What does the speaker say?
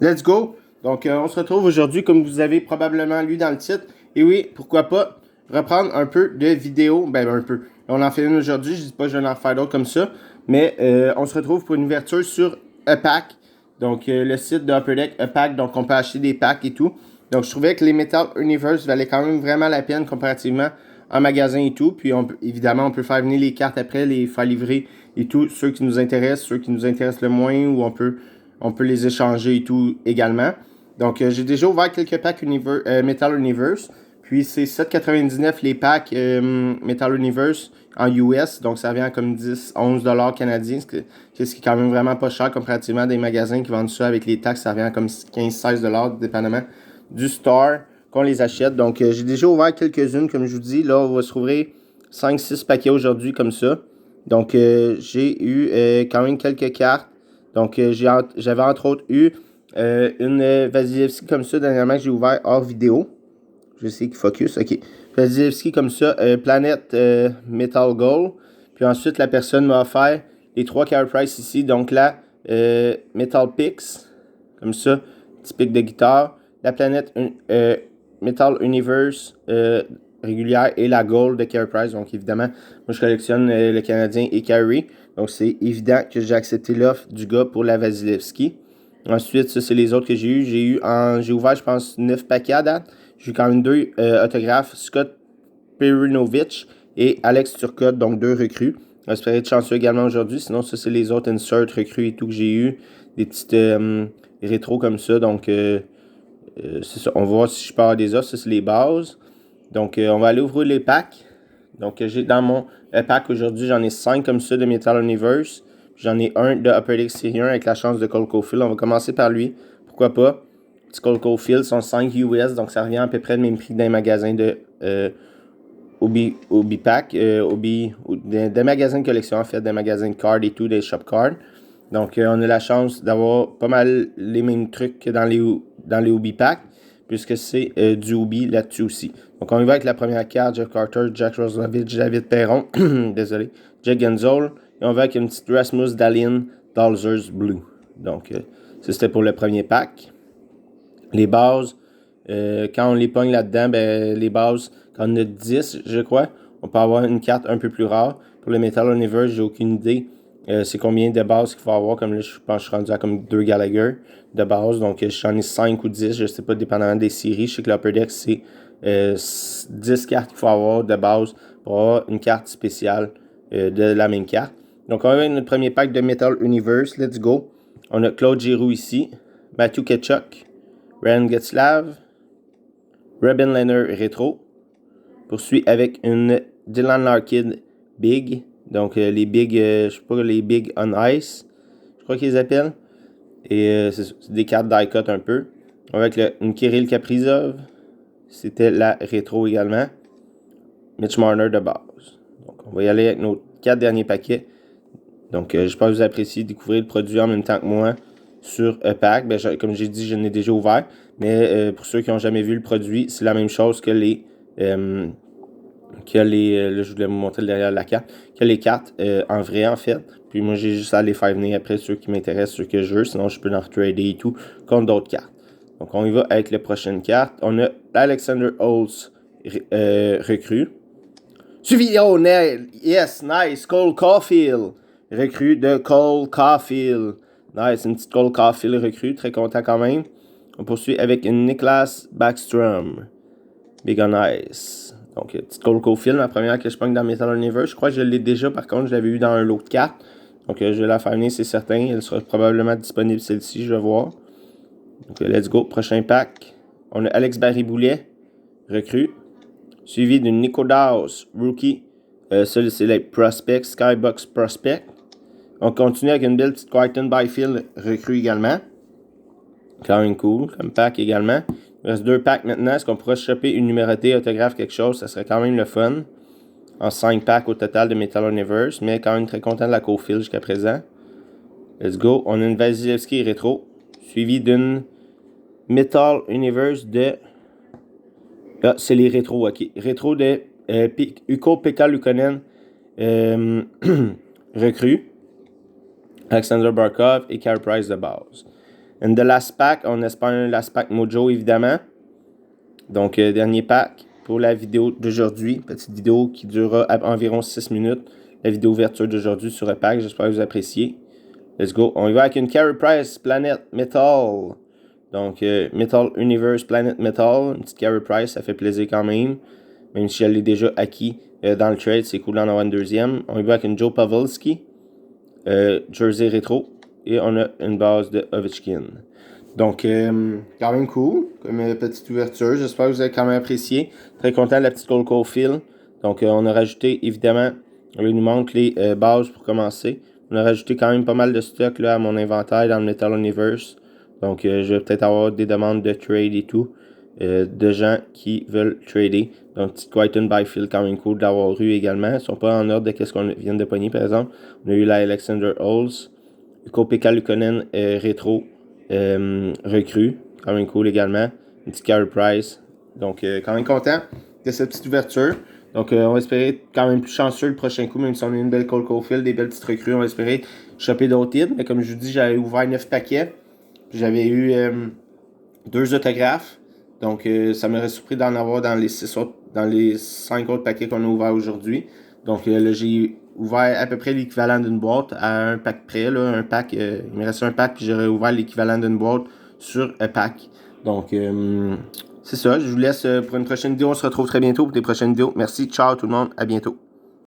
Let's go! Donc, on se retrouve aujourd'hui, comme vous avez probablement lu dans le titre. Et oui, pourquoi pas reprendre un peu de vidéos. Ben, un peu. On en fait une aujourd'hui. Je dis pas que je vais en faire d'autres comme ça. Mais on se retrouve pour une ouverture sur Pack. Donc, le site de Upper Deck, Pack. Donc, on peut acheter des packs et tout. Donc, je trouvais que les Metal Universe valaient quand même vraiment la peine comparativement en magasin et tout. Puis, évidemment, on peut faire venir les cartes après, les faire livrer et tout. Ceux qui nous intéressent le moins, ou on peut les échanger et tout également. Donc, j'ai déjà ouvert quelques packs Metal Universe. Puis, c'est 7,99 les packs Metal Universe en US. Donc, ça vient comme 10-11$ canadiens. Ce qui est quand même vraiment pas cher comparativement à des magasins qui vendent ça avec les taxes. Ça revient comme 15-16$, dépendamment du store qu'on les achète. Donc, j'ai déjà ouvert quelques-unes, comme je vous dis. Là, on va se trouver 5-6 paquets aujourd'hui comme ça. Donc, j'ai eu quand même quelques cartes. Donc, j'avais entre autres eu une Vasilevski comme ça, dernièrement, que j'ai ouvert hors vidéo. Je sais qu'il focus, ok. Vasilevski comme ça, Planète Metal Gold. Puis ensuite, la personne m'a offert les 3 Carey Price ici. Donc là, Metal Picks, comme ça, petit pic de guitare. La planète Metal Universe régulière et la Gold de Carey Price. Donc évidemment, moi je collectionne le Canadien et Carey. Donc c'est évident que j'ai accepté l'offre du gars pour la Vasilevski. Ensuite, ça c'est les autres que j'ai eu. J'ai ouvert, je pense, 9 paquets à date. J'ai eu quand même 2 autographes, Scott Perunovic et Alex Turcotte, donc 2 recrues. J'espère être chanceux également aujourd'hui. Sinon, ça c'est les autres inserts recrues et tout que j'ai eu. Des petites rétros comme ça. Donc c'est ça. On va voir si je pars des offres. Ça c'est les bases. Donc on va aller ouvrir les packs. Donc j'ai dans mon pack aujourd'hui, j'en ai 5 comme ça de Metal Universe. J'en ai un de Upper Deck Series 1 avec la chance de Cole Caulfield. On va commencer par lui. Pourquoi pas? Petit Cole Caulfield, sont 5 US, donc ça revient à peu près le même prix d'un magasin de Obi Pack. Des magasins de collection, en fait, des magasins de cards et tout, des shop cards. Donc on a la chance d'avoir pas mal les mêmes trucs que dans les Obi Pack, puisque c'est du Obi là-dessus aussi. Donc on y va avec la première carte, Jeff Carter, Jack Roslovich, David Perron, désolé, Jack Gensel. Et on va avec une petite Rasmus Dahlin Dalzers Blue. Donc, ça c'était pour le premier pack. Les bases, quand on les pogne là-dedans, ben, les bases, quand on a 10, je crois, on peut avoir une carte un peu plus rare. Pour le Metal Universe, j'ai aucune idée. C'est combien de bases qu'il faut avoir. Comme là, je pense que je suis rendu à comme 2 Gallagher de base. Donc, j'en ai 5 ou 10, je sais pas, dépendamment des séries. Je sais que l'Upper Deck, c'est 10 cartes qu'il faut avoir de base pour avoir une carte spéciale de la même carte. Donc, on va avec notre premier pack de Metal Universe. Let's go. On a Claude Giroux ici, Matthew Tkachuk, Ryan Getzlav, Robin Lehner Retro. Poursuit avec une Dylan Larkin Big. Donc, les Big, je sais pas, les Big on Ice, je crois qu'ils appellent. Et c'est des cartes die-cut un peu. Avec une Kirill Kaprizov. C'était la rétro également. Mitch Marner de base. Donc, on va y aller avec nos 4 derniers paquets. Donc, j'espère que vous appréciez découvrir le produit en même temps que moi sur pack. Ben, comme j'ai dit, je l'ai déjà ouvert. Mais pour ceux qui n'ont jamais vu le produit, c'est la même chose que les... là, je voulais vous montrer derrière la carte. Que les cartes en vrai, en fait. Puis moi, j'ai juste à les faire venir après ceux qui m'intéressent, ceux que je veux. Sinon, je peux en retrader et tout contre d'autres cartes. Donc, on y va avec la prochaine carte. On a Alexander Holtz recrue. Suivi, oh, yes, nice, Cole Caulfield. Recrue de Cole Caulfield. Nice, une petite Cole Caulfield recrue, très content quand même. On poursuit avec une Niklas Backstrom. Big on Ice. Donc, petite Cole Caulfield, la première que je pogne dans Metal Universe. Je crois que je l'ai déjà, par contre, je l'avais eu dans un lot de cartes. Donc, je vais la faire venir, c'est certain. Elle sera probablement disponible celle-ci, je vais voir. Donc, let's go. Prochain pack. On a Alex Barry-Boulet, recrue. Suivi d'une Nico Daws, rookie. Ça, c'est les Prospects, Skybox Prospect. On continue avec une belle petite Crichton Byfield recrue également. Quand même cool, comme pack également. Il reste 2 packs maintenant. Est-ce qu'on pourra choper une numérotée, autographe, quelque chose? Ça serait quand même le fun. En 5 packs au total de Metal Universe. Mais quand même très content de la Caulfield jusqu'à présent. Let's go. On a une Vasilevski rétro. Suivi d'une Metal Universe de... Ah, c'est les rétros, ok. Rétro de Ukko-Pekka Luukkonen, recrue. Alexander Barkov et Carey Price de base. And the last pack, on espère un last pack Mojo, évidemment. Donc, dernier pack pour la vidéo d'aujourd'hui. Petite vidéo qui durera environ 6 minutes. La vidéo ouverture d'aujourd'hui sur le pack. J'espère que vous appréciez. Let's go. On y va avec une Carey Price Planet Metal. Donc, Metal Universe Planet Metal. Une petite Carey Price, ça fait plaisir quand même. Même si elle l'ai déjà acquis dans le trade, c'est cool d'en avoir une deuxième. On y va avec une Joe Pavelski. Jersey rétro. Et on a une base de Ovechkin. Donc, quand même cool, comme petite ouverture. J'espère que vous avez quand même apprécié. Très content de la petite Cole Caulfield. Donc, on a rajouté, évidemment, il nous manque les bases pour commencer. On a rajouté quand même pas mal de stock là, à mon inventaire dans le Metal Universe. Donc, je vais peut-être avoir des demandes de trade et tout. De gens qui veulent trader. Donc, petite Crichton Byfield, quand même cool d'avoir eu également. Ils ne sont pas en ordre de ce qu'on vient de pogner, par exemple. On a eu la Alexander Halls. Kopeka Lukonen rétro recrue. Quand même cool également. Une petite Carey Price. Donc, quand même content de cette petite ouverture. Donc, on va espérer quand même plus chanceux le prochain coup, même si on a une belle Cole Caulfield, des belles petites recrues. On va espérer choper d'autres hits. Mais comme je vous dis, j'avais ouvert 9 paquets. J'avais eu 2 autographes. Donc, ça m'aurait surpris d'en avoir dans les 5 autres paquets qu'on a ouverts aujourd'hui. Donc, là, j'ai ouvert à peu près l'équivalent d'une boîte à un pack près. Là, un pack, il me reste un pack, puis j'aurais ouvert l'équivalent d'une boîte sur un pack. Donc, c'est ça. Je vous laisse pour une prochaine vidéo. On se retrouve très bientôt pour des prochaines vidéos. Merci. Ciao tout le monde. À bientôt.